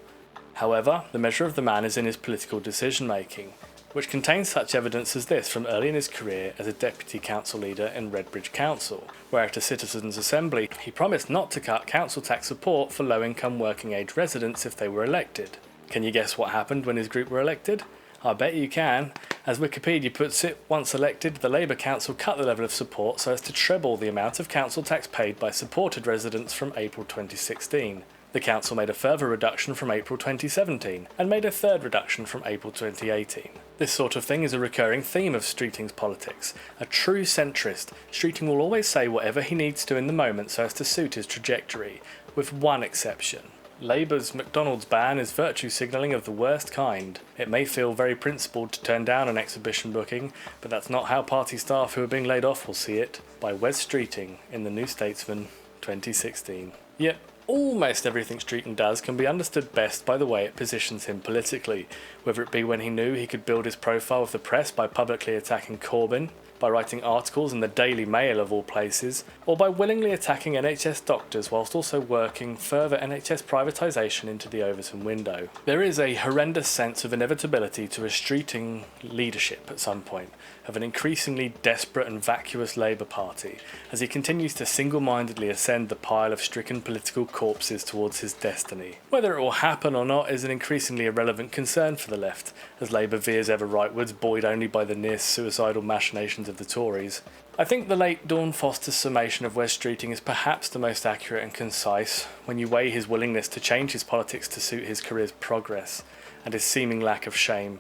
However, the measure of the man is in his political decision-making, which contains such evidence as this from early in his career as a deputy council leader in Redbridge Council, where at a citizens' assembly he promised not to cut council tax support for low-income working-age residents if they were elected. Can you guess what happened when his group were elected? I bet you can. As Wikipedia puts it, once elected, the Labour Council cut the level of support so as to treble the amount of council tax paid by supported residents from April 2016. The council made a further reduction from April 2017, and made a third reduction from April 2018. This sort of thing is a recurring theme of Streeting's politics. A true centrist, Streeting will always say whatever he needs to in the moment so as to suit his trajectory, with one exception. Labour's McDonald's ban is virtue signalling of the worst kind. It may feel very principled to turn down an exhibition booking, but that's not how party staff who are being laid off will see it. By Wes Streeting in the New Statesman, 2016. Yep. Almost everything Streeting does can be understood best by the way it positions him politically, whether it be when he knew he could build his profile with the press by publicly attacking Corbyn, by writing articles in the Daily Mail of all places, or by willingly attacking NHS doctors whilst also working further NHS privatisation into the Overton window. There is a horrendous sense of inevitability to a Streeting leadership at some point, of an increasingly desperate and vacuous Labour Party, as he continues to single-mindedly ascend the pile of stricken political corpses towards his destiny. Whether it will happen or not is an increasingly irrelevant concern for the left, as Labour veers ever rightwards, buoyed only by the near-suicidal machinations of the Tories. I think the late Dawn Foster's summation of Wes Streeting is perhaps the most accurate and concise, when you weigh his willingness to change his politics to suit his career's progress, and his seeming lack of shame.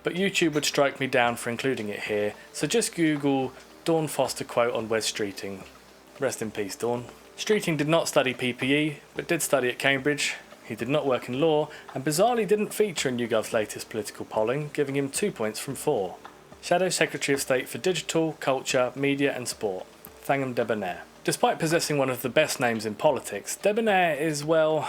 But YouTube would strike me down for including it here, so just Google Dawn Foster quote on Wes Streeting. Rest in peace, Dawn. Streeting did not study PPE, but did study at Cambridge. He did not work in law, and bizarrely didn't feature in YouGov's latest political polling, giving him 2 points from 4. Shadow Secretary of State for Digital, Culture, Media and Sport, Thingam Debonair. Despite possessing one of the best names in politics, Debonair is, well,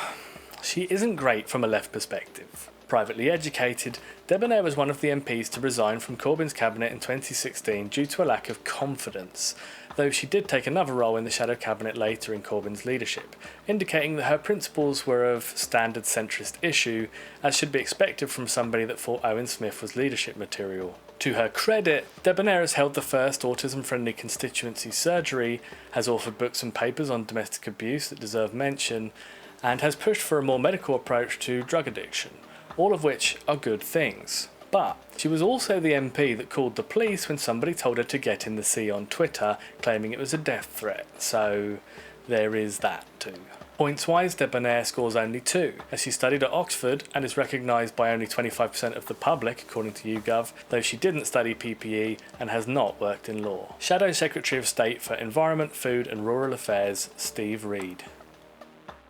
she isn't great from a left perspective. Privately educated, Debonair was one of the MPs to resign from Corbyn's cabinet in 2016 due to a lack of confidence, though she did take another role in the shadow cabinet later in Corbyn's leadership, indicating that her principles were of standard centrist issue, as should be expected from somebody that thought Owen Smith was leadership material. To her credit, Debonair has held the first autism-friendly constituency surgery, has authored books and papers on domestic abuse that deserve mention, and has pushed for a more medical approach to drug addiction, all of which are good things. But she was also the MP that called the police when somebody told her to get in the sea on Twitter, claiming it was a death threat, so there is that too. Points-wise, Debonair scores only 2, as she studied at Oxford and is recognised by only 25% of the public, according to YouGov, though she didn't study PPE and has not worked in law. Shadow Secretary of State for Environment, Food and Rural Affairs, Steve Reed.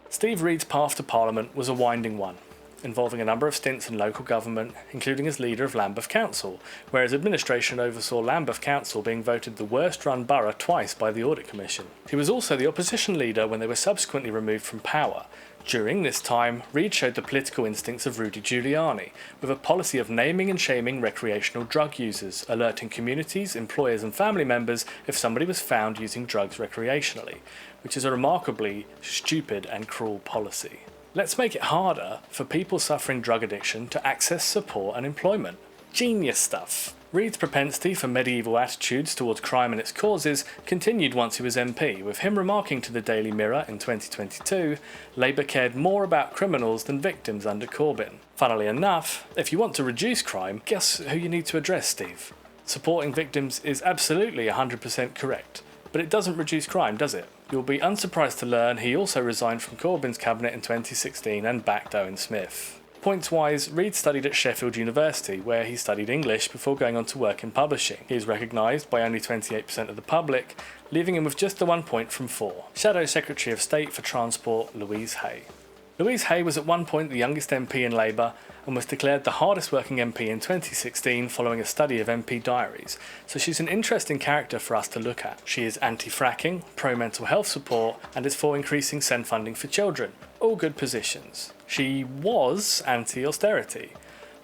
Steve Reed's path to Parliament was a winding one, involving a number of stints in local government, including as leader of Lambeth Council, where his administration oversaw Lambeth Council being voted the worst-run borough twice by the Audit Commission. He was also the opposition leader when they were subsequently removed from power. During this time, Reed showed the political instincts of Rudy Giuliani, with a policy of naming and shaming recreational drug users, alerting communities, employers and family members if somebody was found using drugs recreationally, which is a remarkably stupid and cruel policy. Let's make it harder for people suffering drug addiction to access support and employment. Genius stuff. Reed's propensity for medieval attitudes towards crime and its causes continued once he was MP, with him remarking to the Daily Mirror in 2022, Labour cared more about criminals than victims under Corbyn. Funnily enough, if you want to reduce crime, guess who you need to address, Steve? Supporting victims is absolutely 100% correct, but it doesn't reduce crime, does it? You'll be unsurprised to learn he also resigned from Corbyn's cabinet in 2016 and backed Owen Smith. Points-wise, Reed studied at Sheffield University, where he studied English before going on to work in publishing. He is recognised by only 28% of the public, leaving him with just the 1 point from 4. Shadow Secretary of State for Transport, Louise Hay. Louise Hay was at one point the youngest MP in Labour and was declared the hardest working MP in 2016 following a study of MP diaries, so she's an interesting character for us to look at. She is anti-fracking, pro-mental health support, and is for increasing SEND funding for children. All good positions. She was anti-austerity,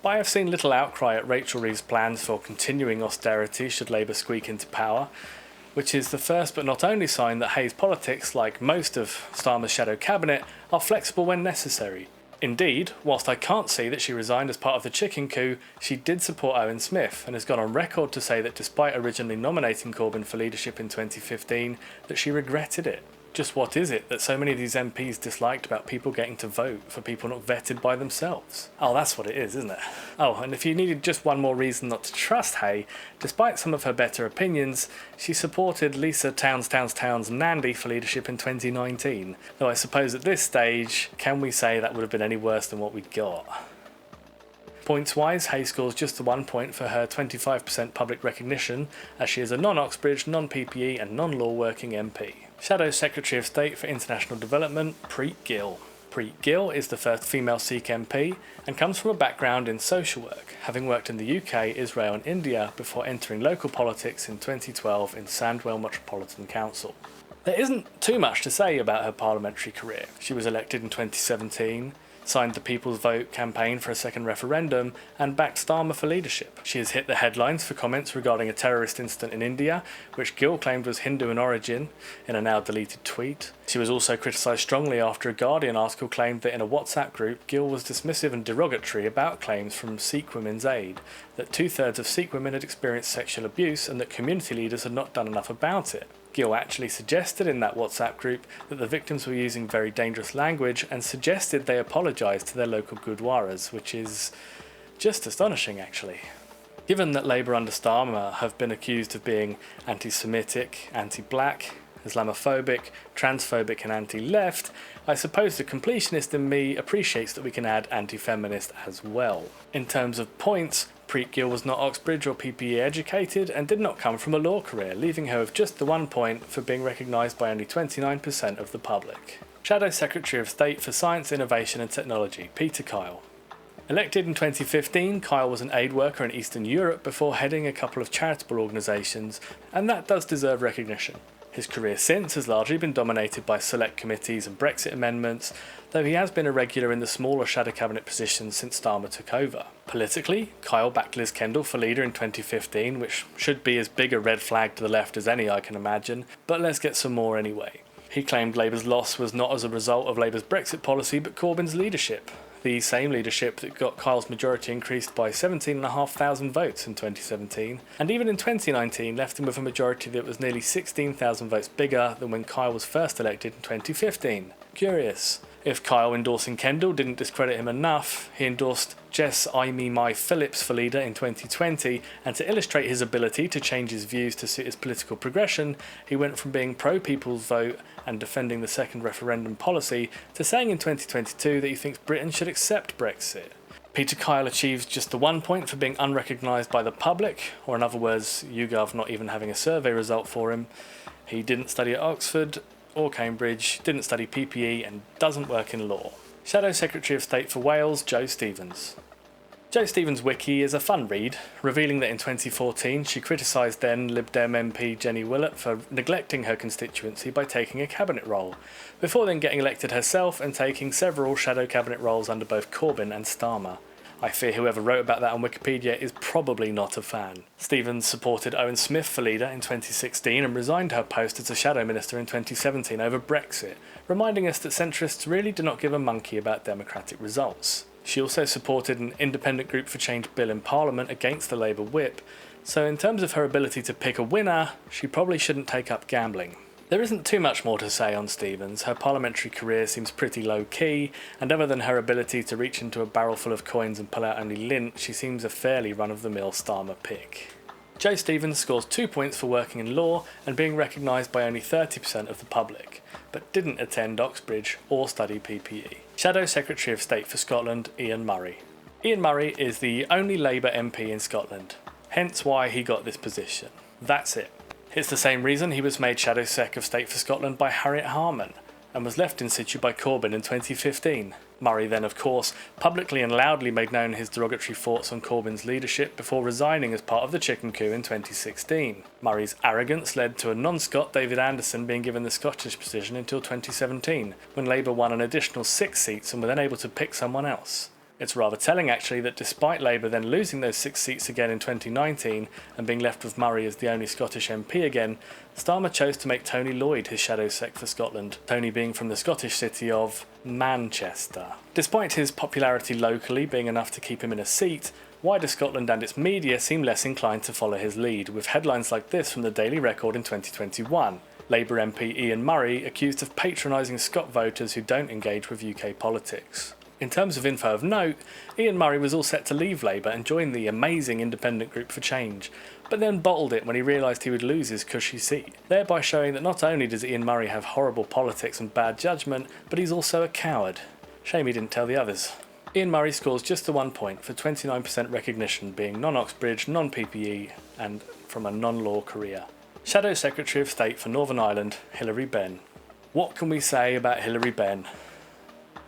but I have seen little outcry at Rachel Reeves' plans for continuing austerity should Labour squeak into power, which is the first but not only sign that Hay's politics, like most of Starmer's shadow cabinet, are flexible when necessary. Indeed, whilst I can't see that she resigned as part of the chicken coup, she did support Owen Smith and has gone on record to say that despite originally nominating Corbyn for leadership in 2015, that she regretted it. Just what is it that so many of these MPs disliked about people getting to vote for people not vetted by themselves? Oh, that's what it is, isn't it? Oh, and if you needed just one more reason not to trust Hay, despite some of her better opinions, she supported Lisa Towns Nandy for leadership in 2019. Though I suppose at this stage, can we say that would have been any worse than what we got? Points-wise, Hay scores just the 1 point for her 25% public recognition, as she is a non-Oxbridge, non-PPE and non-law working MP. Shadow Secretary of State for International Development, Preet Gill. Preet Gill is the first female Sikh MP and comes from a background in social work, having worked in the UK, Israel and India before entering local politics in 2012 in Sandwell Metropolitan Council. There isn't too much to say about her parliamentary career. She was elected in 2017, signed the People's Vote campaign for a second referendum, and backed Starmer for leadership. She has hit the headlines for comments regarding a terrorist incident in India, which Gill claimed was Hindu in origin, in a now deleted tweet. She was also criticised strongly after a Guardian article claimed that in a WhatsApp group, Gill was dismissive and derogatory about claims from Sikh Women's Aid, that 2/3 of Sikh women had experienced sexual abuse and that community leaders had not done enough about it. Gill actually suggested in that WhatsApp group that the victims were using very dangerous language and suggested they apologise to their local Gurdwaras, which is just astonishing actually. Given that Labour under Starmer have been accused of being anti-Semitic, anti-black, Islamophobic, transphobic and anti-left, I suppose the completionist in me appreciates that we can add anti-feminist as well. In terms of points, Preet Gill was not Oxbridge or PPE educated and did not come from a law career, leaving her with just the 1 point for being recognised by only 29% of the public. Shadow Secretary of State for Science, Innovation and Technology, Peter Kyle. Elected in 2015, Kyle was an aid worker in Eastern Europe before heading a couple of charitable organisations, and that does deserve recognition. His career since has largely been dominated by select committees and Brexit amendments, though he has been a regular in the smaller shadow cabinet positions since Starmer took over. Politically, Kyle backed Liz Kendall for leader in 2015, which should be as big a red flag to the left as any I can imagine, but let's get some more anyway. He claimed Labour's loss was not as a result of Labour's Brexit policy but Corbyn's leadership, the same leadership that got Kyle's majority increased by 17,500 votes in 2017, and even in 2019 left him with a majority that was nearly 16,000 votes bigger than when Kyle was first elected in 2015. Curious. If Kyle endorsing Kendall didn't discredit him enough, he endorsed Jess My Phillips for leader in 2020, and to illustrate his ability to change his views to suit his political progression, he went from being pro-people's vote and defending the second referendum policy to saying in 2022 that he thinks Britain should accept Brexit. Peter Kyle achieves just the 1 point for being unrecognised by the public, or in other words, YouGov not even having a survey result for him. He didn't study at Oxford or Cambridge, didn't study PPE, and doesn't work in law. Shadow Secretary of State for Wales, Jo Stevens. Jo Stevens' wiki is a fun read, revealing that in 2014 she criticised then Lib Dem MP Jenny Willett for neglecting her constituency by taking a cabinet role, before then getting elected herself and taking several shadow cabinet roles under both Corbyn and Starmer. I fear whoever wrote about that on Wikipedia is probably not a fan. Stevens supported Owen Smith for leader in 2016 and resigned her post as a shadow minister in 2017 over Brexit, reminding us that centrists really do not give a monkey about democratic results. She also supported an independent group for change bill in Parliament against the Labour whip, so in terms of her ability to pick a winner, she probably shouldn't take up gambling. There isn't too much more to say on Stevens. Her parliamentary career seems pretty low-key, and other than her ability to reach into a barrel full of coins and pull out only lint, she seems a fairly run-of-the-mill Starmer pick. Jo Stevens scores 2 points for working in law and being recognised by only 30% of the public, but didn't attend Oxbridge or study PPE. Shadow Secretary of State for Scotland, Ian Murray. Ian Murray is the only Labour MP in Scotland, hence why he got this position. That's it. It's the same reason he was made Shadow Sec of State for Scotland by Harriet Harman, and was left in situ by Corbyn in 2015. Murray then, of course, publicly and loudly made known his derogatory thoughts on Corbyn's leadership before resigning as part of the chicken coup in 2016. Murray's arrogance led to a non-Scot David Anderson being given the Scottish position until 2017, when Labour won an additional 6 seats and were then able to pick someone else. It's rather telling actually that despite Labour then losing those 6 seats again in 2019 and being left with Murray as the only Scottish MP again, Starmer chose to make Tony Lloyd his Shadow Sec for Scotland, Tony being from the Scottish city of Manchester. Despite his popularity locally being enough to keep him in a seat, wider Scotland and its media seem less inclined to follow his lead, with headlines like this from the Daily Record in 2021. Labour MP Ian Murray accused of patronising Scot voters who don't engage with UK politics. In terms of info of note, Ian Murray was all set to leave Labour and join the amazing independent group for change, but then bottled it when he realised he would lose his cushy seat, thereby showing that not only does Ian Murray have horrible politics and bad judgment, but he's also a coward. Shame he didn't tell the others. Ian Murray scores just the 1 point for 29% recognition, being non-Oxbridge, non-PPE, and from a non-law career. Shadow Secretary of State for Northern Ireland, Hilary Benn. What can we say about Hilary Benn?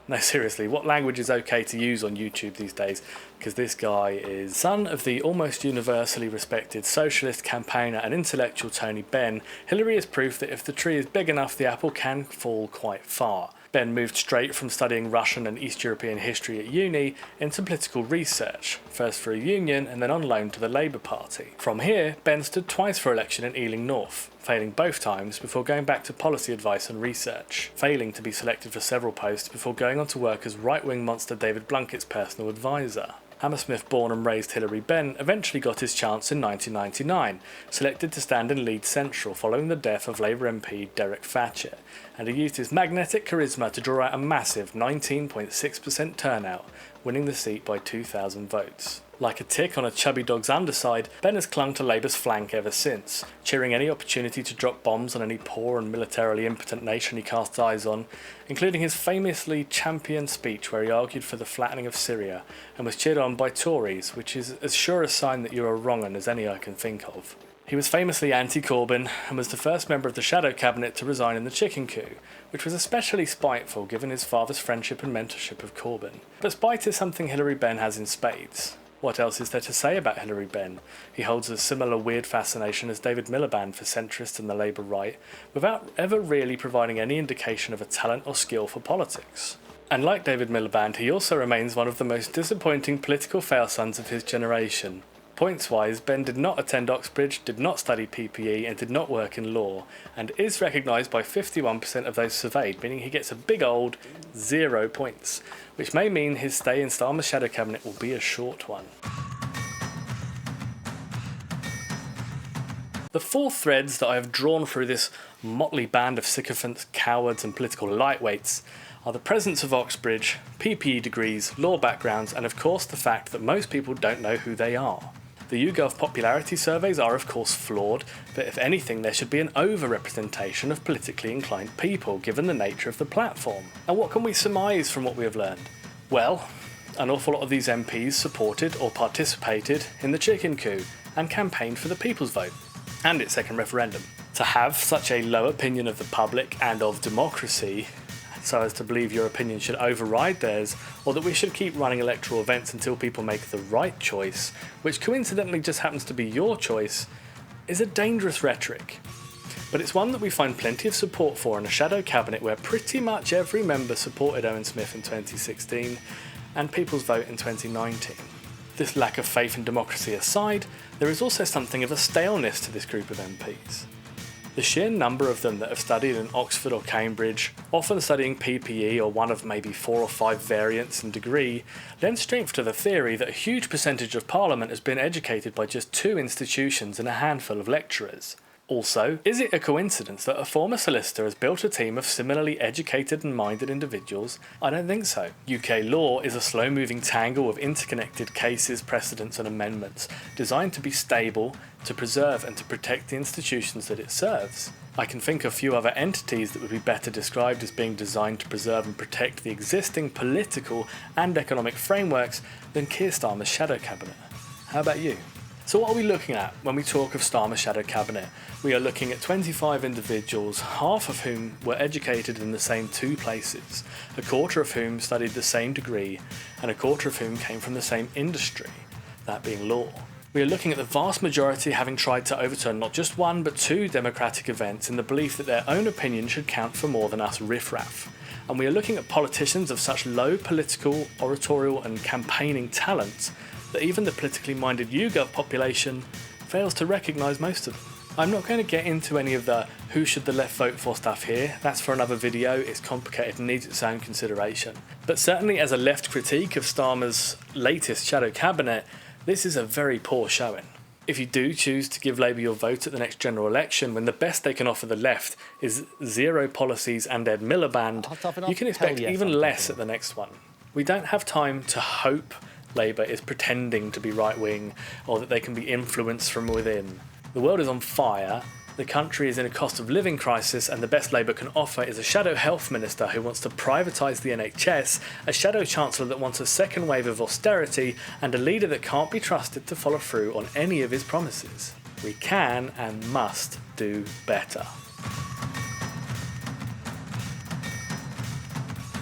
No, seriously, what language is okay to use on YouTube these days? Because this guy is son of the almost universally respected socialist campaigner and intellectual Tony Benn. Hilary is proof that if the tree is big enough, the apple can fall quite far. Benn moved straight from studying Russian and East European history at uni into political research, first for a union and then on loan to the Labour Party. From here, Benn stood twice for election in Ealing North, failing both times before going back to policy advice and research, failing to be selected for several posts before going on to work as right-wing monster David Blunkett's personal advisor. Hammersmith-born and raised Hilary Benn eventually got his chance in 1999, selected to stand in Leeds Central following the death of Labour MP Derek Thatcher, and he used his magnetic charisma to draw out a massive 19.6% turnout, winning the seat by 2,000 votes. Like a tick on a chubby dog's underside, Benn has clung to Labour's flank ever since, cheering any opportunity to drop bombs on any poor and militarily impotent nation he casts eyes on, including his famously championed speech where he argued for the flattening of Syria and was cheered on by Tories, which is as sure a sign that you're a wrong 'un as any I can think of. He was famously anti-Corbyn and was the first member of the Shadow Cabinet to resign in the chicken coup, which was especially spiteful given his father's friendship and mentorship of Corbyn. But spite is something Hilary Benn has in spades. What else is there to say about Hilary Benn? He holds a similar weird fascination as David Milliband for centrists and the Labour right, without ever really providing any indication of a talent or skill for politics. And like David Milliband, he also remains one of the most disappointing political fail-sons of his generation. Points-wise, Benn did not attend Oxbridge, did not study PPE, and did not work in law, and is recognised by 51% of those surveyed, meaning he gets a big old 0 points, which may mean his stay in Starmer's shadow cabinet will be a short one. The 4 threads that I have drawn through this motley band of sycophants, cowards and political lightweights are the presence of Oxbridge, PPE degrees, law backgrounds, and of course the fact that most people don't know who they are. The YouGov popularity surveys are of course flawed, but if anything there should be an over-representation of politically inclined people given the nature of the platform. And what can we surmise from what we have learned? Well, an awful lot of these MPs supported or participated in the chicken coup and campaigned for the people's vote and its second referendum. To have such a low opinion of the public and of democracy so as to believe your opinion should override theirs, or that we should keep running electoral events until people make the right choice, which coincidentally just happens to be your choice, is a dangerous rhetoric. But it's one that we find plenty of support for in a shadow cabinet where pretty much every member supported Owen Smith in 2016 and People's Vote in 2019. This lack of faith in democracy aside, there is also something of a staleness to this group of MPs. The sheer number of them that have studied in Oxford or Cambridge, often studying PPE or one of maybe 4 or 5 variants in degree, lends strength to the theory that a huge percentage of Parliament has been educated by just 2 institutions and a handful of lecturers. Also, is it a coincidence that a former solicitor has built a team of similarly educated and minded individuals? I don't think so. UK law is a slow-moving tangle of interconnected cases, precedents and amendments, designed to be stable, to preserve and to protect the institutions that it serves. I can think of few other entities that would be better described as being designed to preserve and protect the existing political and economic frameworks than Keir Starmer's shadow cabinet. How about you? So what are we looking at when we talk of Starmer's shadow cabinet? We are looking at 25 individuals, half of whom were educated in the same 2 places, a quarter of whom studied the same degree, and a quarter of whom came from the same industry, that being law. We are looking at the vast majority having tried to overturn not just 1 but 2 democratic events in the belief that their own opinion should count for more than us riffraff. And we are looking at politicians of such low political, oratorial and campaigning talent that even the politically minded YouGov population fails to recognise most of them. I'm not going to get into any of the who should the left vote for stuff here, that's for another video, it's complicated and needs its own consideration. But certainly as a left critique of Starmer's latest shadow cabinet, this is a very poor showing. If you do choose to give Labour your vote at the next general election, when the best they can offer the left is 0 policies and Ed Milliband, you can expect even less at the next one. We don't have time to hope Labour is pretending to be right-wing or that they can be influenced from within. The world is on fire, the country is in a cost of living crisis, and the best Labour can offer is a shadow health minister who wants to privatise the NHS, a shadow chancellor that wants a second wave of austerity, and a leader that can't be trusted to follow through on any of his promises. We can and must do better.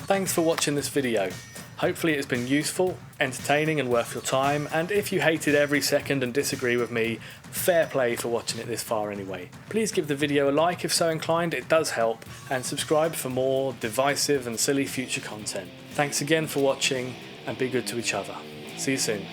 Thanks for watching this video. Hopefully it's been useful, entertaining and worth your time, and if you hated every second and disagree with me, fair play for watching it this far anyway. Please give the video a like if so inclined, it does help, and subscribe for more divisive and silly future content. Thanks again for watching, and be good to each other. See you soon.